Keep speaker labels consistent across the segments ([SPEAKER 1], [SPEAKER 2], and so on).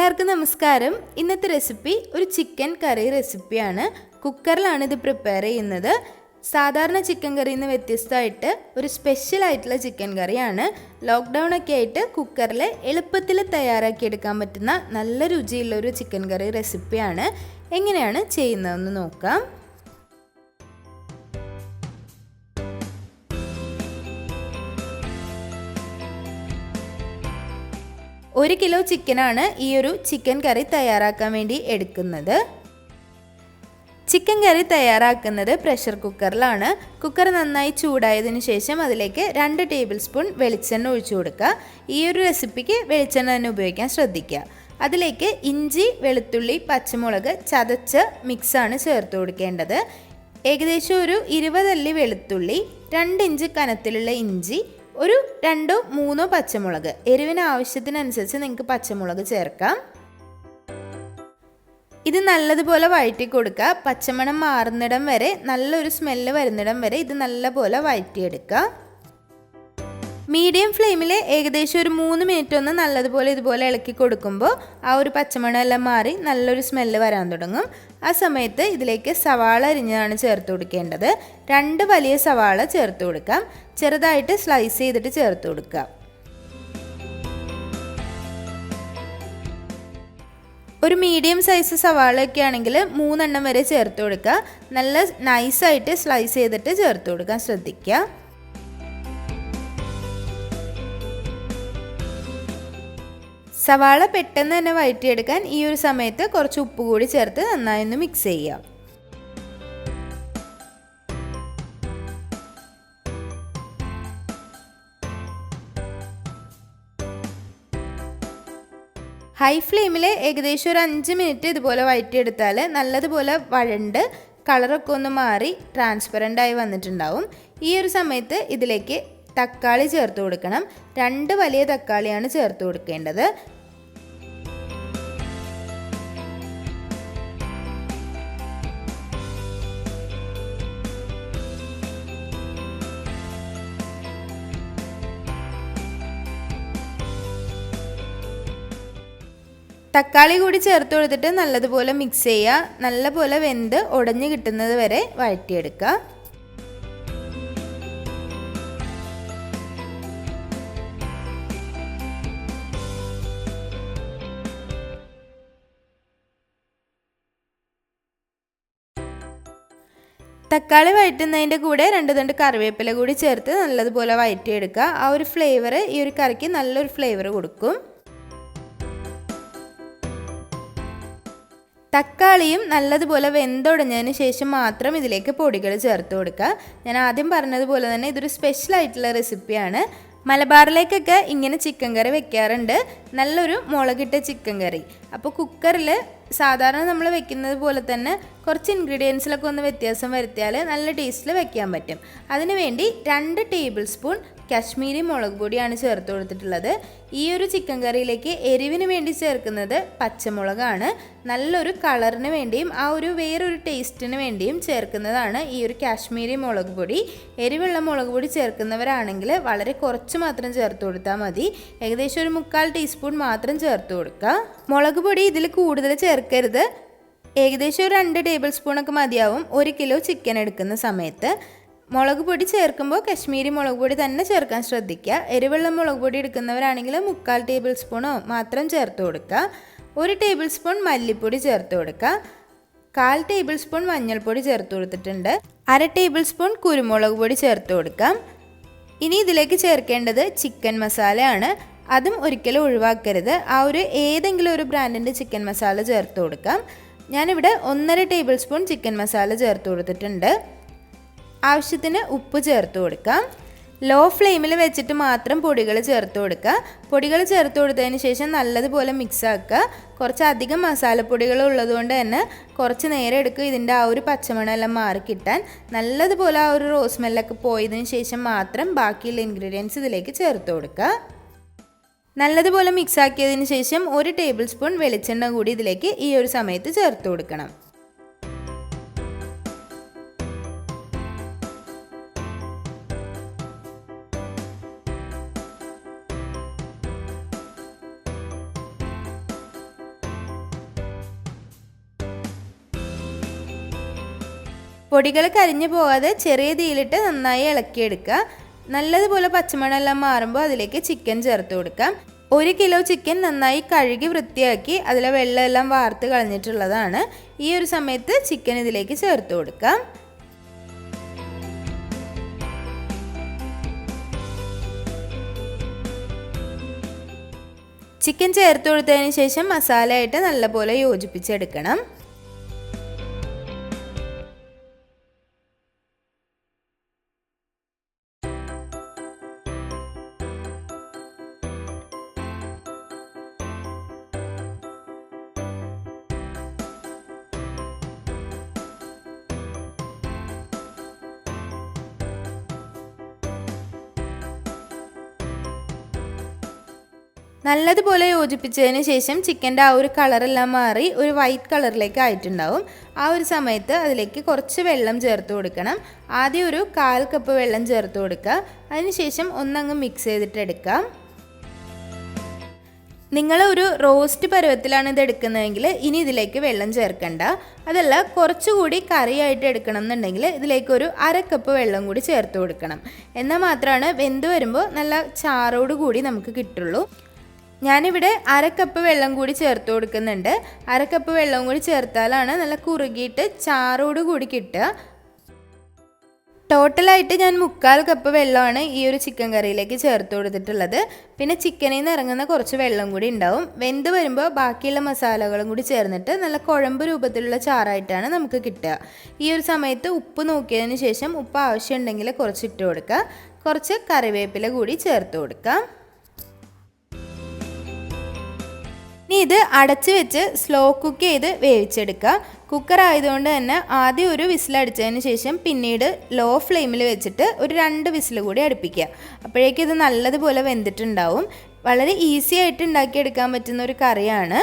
[SPEAKER 1] എല്ലാവർക്കും നമസ്കാരം. ഇന്നത്തെ റെസിപ്പി ഒരു ചിക്കൻ കറി റെസിപ്പിയാണ്. കുക്കറിലാണ് ഇത് പ്രിപ്പയർ ചെയ്യുന്നത്. സാധാരണ ചിക്കൻ കറിയിൽ നിന്ന് വ്യത്യസ്തമായിട്ട് ഒരു സ്പെഷ്യൽ ആയിട്ടുള്ള ചിക്കൻ കറിയാണ്. ലോക്ക്ഡൗൺ ഒക്കെ ആയിട്ട് കുക്കറിൽ എളുപ്പത്തിൽ തയ്യാറാക്കിയെടുക്കാൻ പറ്റുന്ന നല്ല രുചിയുള്ള ഒരു ചിക്കൻ കറി റെസിപ്പിയാണ്. എങ്ങനെയാണ് ചെയ്യുന്നതെന്ന് നോക്കാം. 1 കിലോ ചിക്കനാണ് ഈ ഒരു ചിക്കൻ കറി തയ്യാറാക്കാൻ വേണ്ടി എടുക്കുന്നത്. ചിക്കൻ കറി തയ്യാറാക്കുന്നത് പ്രഷർ കുക്കറിലാണ്. കുക്കർ നന്നായി ചൂടായതിനു ശേഷം അതിലേക്ക് 2 ടേബിൾ സ്പൂൺ വെളിച്ചെണ്ണ ഒഴിച്ചു കൊടുക്കുക. ഈ ഒരു റെസിപ്പിക്ക് വെളിച്ചെണ്ണ തന്നെ ഉപയോഗിക്കാൻ ശ്രദ്ധിക്കുക. അതിലേക്ക് ഇഞ്ചി, വെളുത്തുള്ളി, പച്ചമുളക് ചതച്ച മിക്സാണ് ചേർത്ത് കൊടുക്കേണ്ടത്. ഏകദേശം ഒരു 20 അല്ലി വെളുത്തുള്ളി, 2 ഇഞ്ച് കനത്തിലുള്ള ഇഞ്ചി, ഒരു 2-3 പച്ചമുളക്. എരിവിന് ആവശ്യത്തിനനുസരിച്ച് നിങ്ങൾക്ക് പച്ചമുളക് ചേർക്കാം. ഇത് നല്ലതുപോലെ വഴറ്റി കൊടുക്കുക. പച്ചമണം മാറുന്നിടം വരെ, നല്ലൊരു സ്മെല്ല് വരുന്നിടം വരെ ഇത് നല്ലപോലെ വഴറ്റിയെടുക്കുക. മീഡിയം ഫ്ലെയിമിൽ ഏകദേശം ഒരു 3 മിനിറ്റ് ഒന്ന് നല്ലതുപോലെ ഇതുപോലെ ഇളക്കി കൊടുക്കുമ്പോൾ ആ ഒരു പച്ചമണം എല്ലാം മാറി നല്ലൊരു സ്മെല്ല് വരാൻ തുടങ്ങും. ആ സമയത്ത് ഇതിലേക്ക് സവാള അരിഞ്ഞതാണ് ചേർത്ത് കൊടുക്കേണ്ടത്. 2 വലിയ സവാള ചേർത്ത് കൊടുക്കാം. ചെറുതായിട്ട് സ്ലൈസ് ചെയ്തിട്ട് ചേർത്ത് കൊടുക്കുക. ഒരു മീഡിയം സൈസ് സവാളയൊക്കെ ആണെങ്കിൽ 3 എണ്ണം വരെ ചേർത്ത് കൊടുക്കുക. നല്ല നൈസായിട്ട് സ്ലൈസ് ചെയ്തിട്ട് ചേർത്ത് കൊടുക്കാൻ ശ്രദ്ധിക്കുക. സവാള പെട്ടെന്ന് തന്നെ വഴറ്റിയെടുക്കാൻ ഈ ഒരു സമയത്ത് കുറച്ച് ഉപ്പ് കൂടി ചേർത്ത് നന്നായി ഒന്ന് മിക്സ് ചെയ്യാം. ഹൈ ഫ്ലെയിമിൽ ഏകദേശം ഒരു 5 മിനിറ്റ് ഇതുപോലെ വഴറ്റിയെടുത്താൽ നല്ലതുപോലെ വഴണ്ട് കളറൊക്കെ ഒന്ന് മാറി ട്രാൻസ്പെറൻ്റ് ആയി വന്നിട്ടുണ്ടാവും. ഈ ഒരു സമയത്ത് ഇതിലേക്ക് തക്കാളി ചേർത്ത് കൊടുക്കണം. 2 വലിയ തക്കാളിയാണ് ചേർത്ത് കൊടുക്കേണ്ടത്. തക്കാളി കൂടി ചേർത്ത് കൊടുത്തിട്ട് നല്ലതുപോലെ മിക്സ് ചെയ്യുക. നല്ലപോലെ വെന്ത് ഉടഞ്ഞു കിട്ടുന്നത് വരെ വഴറ്റിയെടുക്കുക. തക്കാളി വഴറ്റുന്നതിൻ്റെ കൂടെ 2 തണ്ട് കറിവേപ്പില കൂടി ചേർത്ത് നല്ലതുപോലെ വഴറ്റിയെടുക്കുക. ആ ഒരു ഫ്ലേവർ ഈ ഒരു കറിക്ക് നല്ലൊരു ഫ്ലേവർ കൊടുക്കും. തക്കാളിയും നല്ലതുപോലെ വെന്തുടഞ്ഞതിന് ശേഷം മാത്രം ഇതിലേക്ക് പൊടികൾ ചേർത്ത് കൊടുക്കുക. ഞാൻ ആദ്യം പറഞ്ഞതുപോലെ തന്നെ ഇതൊരു സ്പെഷ്യൽ ആയിട്ടുള്ള റെസിപ്പിയാണ്. മലബാറിലേക്കൊക്കെ ഇങ്ങനെ ചിക്കൻ കറി വെക്കാറുണ്ട്. നല്ലൊരു മുളകിട്ട ചിക്കൻ കറി. അപ്പോൾ കുക്കറിൽ സാധാരണ നമ്മൾ വെക്കുന്നത് പോലെ തന്നെ കുറച്ച് ഇൻഗ്രീഡിയൻസിലൊക്കെ ഒന്ന് വ്യത്യാസം വരുത്തിയാൽ നല്ല ടേസ്റ്റിൽ വെക്കാൻ പറ്റും. അതിനുവേണ്ടി 2 ടേബിൾ സ്പൂൺ കാശ്മീരി മുളക് പൊടിയാണ് ചേർത്ത് കൊടുത്തിട്ടുള്ളത്. ഈ ഒരു ചിക്കൻ കറിയിലേക്ക് എരിവിന് വേണ്ടി ചേർക്കുന്നത് പച്ചമുളകാണ്. നല്ലൊരു കളറിന് വേണ്ടിയും ആ ഒരു വേറൊരു ടേസ്റ്റിന് വേണ്ടിയും ചേർക്കുന്നതാണ് ഈ ഒരു കാശ്മീരി മുളക് പൊടി. എരിവുള്ള മുളക് പൊടി ചേർക്കുന്നവരാണെങ്കിൽ വളരെ കുറച്ച് മാത്രം ചേർത്ത് കൊടുത്താൽ മതി. ഏകദേശം ഒരു 1/4 ടീസ്പൂൺ മാത്രം ചേർത്ത് കൊടുക്കുക. മുളക് പൊടി ഇതിൽ കൂടുതൽ ചേർക്കരുത്. ഏകദേശം ഒരു 2 ടേബിൾ സ്പൂണൊക്കെ മതിയാവും 1 കിലോ ചിക്കൻ എടുക്കുന്ന സമയത്ത്. മുളക് പൊടി ചേർക്കുമ്പോൾ കശ്മീരി മുളക് പൊടി തന്നെ ചേർക്കാൻ ശ്രദ്ധിക്കുക. എരിവുള്ള മുളക് പൊടി എടുക്കുന്നവരാണെങ്കിൽ 1/4 ടേബിൾ സ്പൂണോ മാത്രം ചേർത്ത് കൊടുക്കുക. 1 ടേബിൾ സ്പൂൺ മല്ലിപ്പൊടി ചേർത്ത് കൊടുക്കുക. 1/4 ടേബിൾ സ്പൂൺ മഞ്ഞൾപ്പൊടി ചേർത്ത് കൊടുത്തിട്ടുണ്ട്. 1/2 ടേബിൾ സ്പൂൺ കുരുമുളക് പൊടി ചേർത്ത് കൊടുക്കാം. ഇനി ഇതിലേക്ക് ചേർക്കേണ്ടത് ചിക്കൻ മസാലയാണ്. അതും ഒരിക്കലും ഒഴിവാക്കരുത്. ആ ഒരു ഏതെങ്കിലും ഒരു ബ്രാൻഡിൻ്റെ ചിക്കൻ മസാല ചേർത്ത് കൊടുക്കാം. ഞാനിവിടെ 1.5 ടേബിൾ സ്പൂൺ ചിക്കൻ മസാല ചേർത്ത് കൊടുത്തിട്ടുണ്ട്. ആവശ്യത്തിന് ഉപ്പ് ചേർത്ത് കൊടുക്കാം. ലോ ഫ്ലെയിമിൽ വെച്ചിട്ട് മാത്രം പൊടികൾ ചേർത്ത് കൊടുക്കുക. പൊടികൾ ചേർത്ത് കൊടുത്തതിന് ശേഷം നല്ലതുപോലെ മിക്സ് ആക്കുക. കുറച്ചധികം മസാലപ്പൊടികൾ ഉള്ളതുകൊണ്ട് തന്നെ കുറച്ച് നേരം എടുക്കും ഇതിൻ്റെ ആ ഒരു പച്ചമണമെല്ലാം മാറി കിട്ടാൻ. നല്ലതുപോലെ ആ ഒരു റോസ് സ്മെല്ലൊക്കെ പോയതിന് ശേഷം മാത്രം ബാക്കിയുള്ള ഇൻഗ്രീഡിയൻസ് ഇതിലേക്ക് ചേർത്ത് കൊടുക്കുക. നല്ലതുപോലെ മിക്സ് ആക്കിയതിന് ശേഷം 1 ടേബിൾ സ്പൂൺ വെളിച്ചെണ്ണ കൂടി ഇതിലേക്ക് ഈ ഒരു സമയത്ത് ചേർത്ത് കൊടുക്കണം. പൊടികൾ കരിഞ്ഞു പോകാതെ ചെറിയ തീയിലിട്ട് നന്നായി ഇളക്കിയെടുക്കുക. നല്ലതുപോലെ പച്ചമണമെല്ലാം മാറുമ്പോൾ അതിലേക്ക് ചിക്കൻ ചേർത്ത് കൊടുക്കാം. 1 കിലോ ചിക്കൻ നന്നായി കഴുകി വൃത്തിയാക്കി അതിലെ വെള്ളമെല്ലാം വാർത്ത് കളഞ്ഞിട്ടുള്ളതാണ്. ഈ ഒരു സമയത്ത് ചിക്കൻ ഇതിലേക്ക് ചേർത്ത് കൊടുക്കാം. ചിക്കൻ ചേർത്ത് കൊടുത്തതിന് ശേഷം മസാലയായിട്ട് നല്ലപോലെ യോജിപ്പിച്ചെടുക്കണം. നല്ലതുപോലെ യോജിപ്പിച്ചതിന് ശേഷം ചിക്കൻ്റെ ആ ഒരു കളറെല്ലാം മാറി ഒരു വൈറ്റ് കളറിലേക്ക് ആയിട്ടുണ്ടാവും. ആ ഒരു സമയത്ത് അതിലേക്ക് കുറച്ച് വെള്ളം ചേർത്ത് കൊടുക്കണം. ആദ്യം ഒരു 1/4 കപ്പ് വെള്ളം ചേർത്ത് കൊടുക്കുക. അതിനുശേഷം ഒന്നങ്ങ് മിക്സ് ചെയ്തിട്ടെടുക്കാം. നിങ്ങൾ ഒരു റോസ്റ്റ് പരുവത്തിലാണ് ഇത് എടുക്കുന്നതെങ്കിൽ ഇനി ഇതിലേക്ക് വെള്ളം ചേർക്കണ്ട. അതല്ല കുറച്ചുകൂടി കറിയായിട്ട് എടുക്കണം എന്നുണ്ടെങ്കിൽ ഇതിലേക്ക് ഒരു 1/2 കപ്പ് വെള്ളം കൂടി ചേർത്ത് കൊടുക്കണം. എന്നാൽ മാത്രമാണ് വെന്ത് വരുമ്പോൾ നല്ല ചാറോട് കൂടി നമുക്ക് കിട്ടുള്ളൂ. ഞാനിവിടെ 1/2 കപ്പ് വെള്ളം കൂടി ചേർത്ത് കൊടുക്കുന്നുണ്ട്. 1/2 കപ്പ് വെള്ളം കൂടി ചേർത്താലാണ് നല്ല കുറുകിയിട്ട് ചാറോട് കൂടി കിട്ടുക. ടോട്ടലായിട്ട് ഞാൻ 3/4 കപ്പ് വെള്ളമാണ് ഈ ഒരു ചിക്കൻ കറിയിലേക്ക് ചേർത്ത് കൊടുത്തിട്ടുള്ളത്. പിന്നെ ചിക്കനിൽ നിന്ന് ഇറങ്ങുന്ന കുറച്ച് വെള്ളം കൂടി ഉണ്ടാവും. വെന്ത് വരുമ്പോൾ ബാക്കിയുള്ള മസാലകളും കൂടി ചേർന്നിട്ട് നല്ല കുഴമ്പ് രൂപത്തിലുള്ള ചാറായിട്ടാണ് നമുക്ക് കിട്ടുക. ഈ ഒരു സമയത്ത് ഉപ്പ് നോക്കിയതിന് ശേഷം ഉപ്പ് ആവശ്യമുണ്ടെങ്കിൽ കുറച്ച് ഇട്ട് കൊടുക്കുക. കുറച്ച് കറിവേപ്പില കൂടി ചേർത്ത് കൊടുക്കാം. ഇനി ഇത് അടച്ച് വെച്ച് സ്ലോ കുക്ക് ചെയ്ത് വേവിച്ചെടുക്കുക. കുക്കർ ആയതുകൊണ്ട് തന്നെ ആദ്യം ഒരു വിസിലടിച്ചതിന് ശേഷം പിന്നീട് ലോ ഫ്ലെയിമിൽ വെച്ചിട്ട് ഒരു 2 വിസിൽ കൂടി അടുപ്പിക്കുക. അപ്പോഴേക്കും ഇത് നല്ലതുപോലെ വെന്തിട്ടുണ്ടാവും. വളരെ ഈസി ആയിട്ട് ഉണ്ടാക്കിയെടുക്കാൻ പറ്റുന്ന ഒരു കറിയാണ്.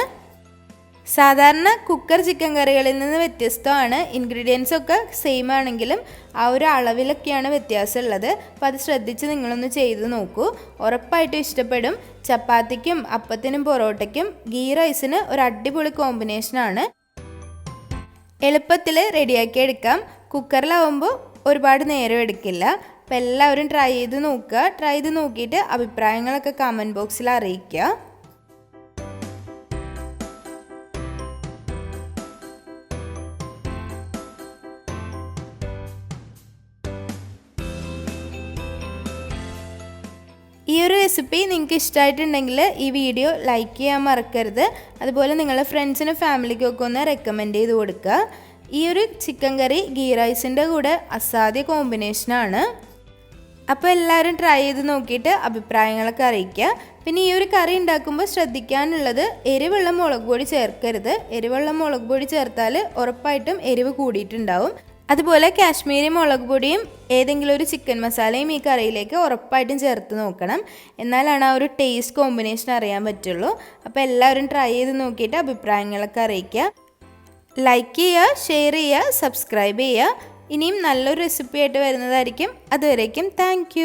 [SPEAKER 1] സാധാരണ കുക്കർ ചിക്കൻ കറികളിൽ നിന്ന് വ്യത്യസ്തമാണ്. ഇൻഗ്രീഡിയൻസ് ഒക്കെ സെയിം ആണെങ്കിലും ആ ഒരു അളവിലൊക്കെയാണ് വ്യത്യാസമുള്ളത്. അപ്പോൾ അത് ശ്രദ്ധിച്ച് നിങ്ങളൊന്ന് ചെയ്ത് നോക്കൂ. ഉറപ്പായിട്ടും ഇഷ്ടപ്പെടും. ചപ്പാത്തിക്കും അപ്പത്തിനും പൊറോട്ടയ്ക്കും ഗീ റൈസിന് ഒരു അടിപൊളി കോമ്പിനേഷനാണ്. എളുപ്പത്തിൽ റെഡിയാക്കി എടുക്കാം. കുക്കറിലാവുമ്പോൾ ഒരുപാട് നേരം എടുക്കില്ല. അപ്പോൾ എല്ലാവരും ട്രൈ ചെയ്ത് നോക്കുക. ട്രൈ ചെയ്ത് നോക്കിയിട്ട് അഭിപ്രായങ്ങളൊക്കെ കമൻറ്റ് ബോക്സിൽ അറിയിക്കുക. ഈ ഒരു റെസിപ്പി നിങ്ങൾക്ക് ഇഷ്ടമായിട്ടുണ്ടെങ്കിൽ ഈ വീഡിയോ ലൈക്ക് ചെയ്യാൻ മറക്കരുത്. അതുപോലെ നിങ്ങളുടെ ഫ്രണ്ട്സിനും ഫാമിലിക്കൊക്കെ ഒന്ന് റെക്കമെൻഡ് ചെയ്ത് കൊടുക്കുക. ഈ ഒരു ചിക്കൻ കറി ഗീ റൈസിൻ്റെ കൂടെ അസാധ്യ കോമ്പിനേഷനാണ്. അപ്പോൾ എല്ലാവരും ട്രൈ ചെയ്ത് നോക്കിയിട്ട് അഭിപ്രായങ്ങളൊക്കെ അറിയിക്കുക. പിന്നെ ഈ ഒരു കറി ഉണ്ടാക്കുമ്പോൾ ശ്രദ്ധിക്കാനുള്ളത് എരിവുള്ള മുളക് പൊടി ചേർക്കരുത്. എരിവുള്ള മുളക് പൊടി ചേർത്താൽ ഉറപ്പായിട്ടും എരിവ് കൂടിയിട്ടുണ്ടാവും. അതുപോലെ കാശ്മീരി മുളക് പൊടിയും ഏതെങ്കിലും ഒരു ചിക്കൻ മസാലയും ഈ കറിയിലേക്ക് ഉറപ്പായിട്ടും ചേർത്ത് നോക്കണം. എന്നാലാണ് ആ ഒരു ടേസ്റ്റ് കോമ്പിനേഷൻ അറിയാൻ പറ്റുള്ളൂ. അപ്പോൾ എല്ലാവരും ട്രൈ ചെയ്ത് നോക്കിയിട്ട് അഭിപ്രായങ്ങളൊക്കെ അറിയിക്കുക. ലൈക്ക് ചെയ്യുക, ഷെയർ ചെയ്യുക, സബ്സ്ക്രൈബ് ചെയ്യുക. ഇനിയും നല്ലൊരു റെസിപ്പി ആയിട്ട് വരുന്നതായിരിക്കും. അതുവരേക്കും താങ്ക്